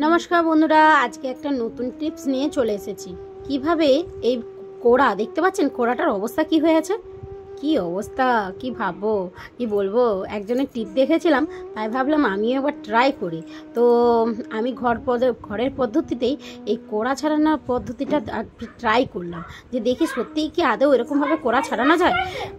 নমস্কার বন্ধুরা, আজকে একটা নতুন টিপস নিয়ে চলে এসেছি। কিভাবে এই কোড়া দেখতে পাচ্ছেন, কোড়াটার অবস্থা কি হয়েছে, কি অবস্থা, কি ভাববো, কি বলবো। একজনের টিপ দেখেছিলাম, তাই ভাবলাম আমিও এবার ট্রাই করি। তো আমি ঘরের পদ্ধতিতেই এই কোড়া ছাড়ানোর পদ্ধতিটা ট্রাই করলাম, যে দেখি সত্যিই কি আদৌ এরকমভাবে কোড়া ছাড়ানো যায়।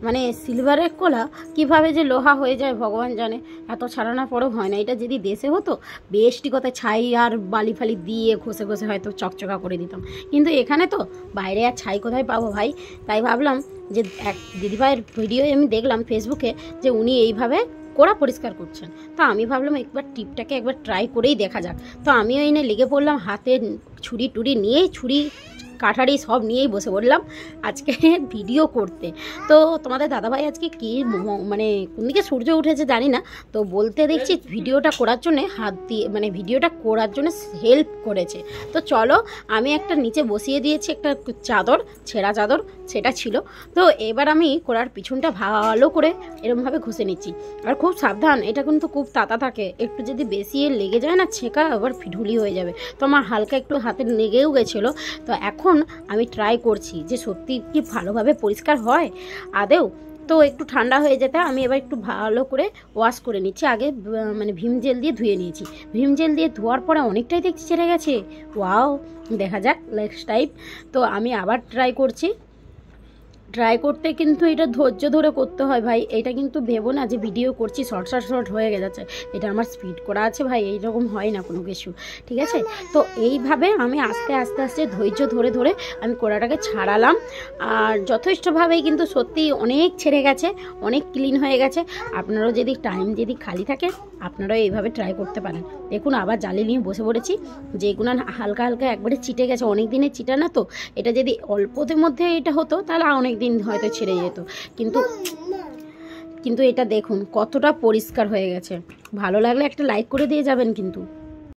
মানে সিলভারের কোলা কিভাবে যে লোহা হয়ে যায় ভগবান জানে, এত ছাড়ানোর পরেও হয় না। এটা যদি দেশে হতো বেশটি কথা ছাই আর বালি ফালি দিয়ে ঘষে ঘষে হয়তো চকচকা করে দিতাম, কিন্তু এখানে তো বাইরে আর ছাই কোথায় পাবো ভাই। তাই ভাবলাম যে এক দিদিভাইয়ের ভিডিও আমি দেখলাম ফেসবুকে, যে উনি এইভাবে কোড়া পরিষ্কার করছেন। তো আমি ভাবলাম একবার টিপটাকে একবার ট্রাই করেই দেখা যাক। তো আমিও এনে লেগে পড়লাম, হাতে ছুরি টুরি নিয়ে, ছুরি কাঠারি সব নিয়েই বসে পড়লাম আজকে ভিডিও করতে। তো তোমাদের দাদাভাই আজকে কি মানে কোন দিকে সূর্য উঠেছে জানি না, তো বলতে দেখছি ভিডিওটা করার জন্য হাত দিয়ে, মানে ভিডিওটা করার জন্য হেল্প করেছে। তো চলো, আমি একটা নিচে বসিয়ে দিয়েছি একটা চাদর, ছেঁড়া চাদর সেটা ছিল। তো এবার আমি কোড়ার পিছনটা ভালো করে এরকমভাবে ঘষে নিচ্ছি। আর খুব সাবধান, এটা কিন্তু খুব তাতা থাকে, একটু যদি বেশি লেগে যায় না ছেঁকা, আবার ফিঢুলি হয়ে যাবে। তো আমার হালকা একটু হাতে লেগেও গেছিলো। তো এখন আমি ট্রাই করছি যে সত্যি কি ভালোভাবে পরিষ্কার হয় আদেও। তো একটু ঠান্ডা হয়ে যেতে আমি এবার একটু ভালো করে ওয়াশ করে নিচ্ছি। আগে মানে ভীম জেল দিয়ে ধুয়ে নিয়েছি। ভীম জেল দিয়ে ধোয়ার পরে অনেকটাই দেখছি ছেড়ে গেছে। ওয়াও, দেখা যাক নেক্সট টাইম। তো আমি আবার ট্রাই করছি। ট্রাই করতে কিন্তু এটা ধৈর্য ধরে করতে হয় ভাই। এটা কিন্তু ভেবো না যে ভিডিও করছি শর্ট হয়ে যাচ্ছে। এটা আমার স্পিড করা আছে ভাই, এইরকম হয় না কোনো কিছু, ঠিক আছে। তো এইভাবে আমি আস্তে আস্তে ধৈর্য ধরে আমি কোড়াটাকে ছাড়ালাম। আর যথেষ্টভাবেই কিন্তু সত্যি অনেক ছেড়ে গেছে, অনেক ক্লিন হয়ে গেছে। আপনারাও যদি টাইম যদি খালি থাকে, আপনারাও এইভাবে ট্রাই করতে পারেন। দেখুন আবার জালি নিয়ে বসে পড়েছি, যেগুলো হালকা হালকা একবারে চিটে গেছে, অনেক দিনের চিটা না। তো এটা যদি অল্পদের মধ্যে এটা হতো তাহলে অনেক দিন হয়তো ছেড়ে যেত, কিন্তু এটা দেখুন কতটা পরিষ্কার হয়ে গেছে। ভালো লাগলে একটা লাইক করে দিয়ে যাবেন কিন্তু।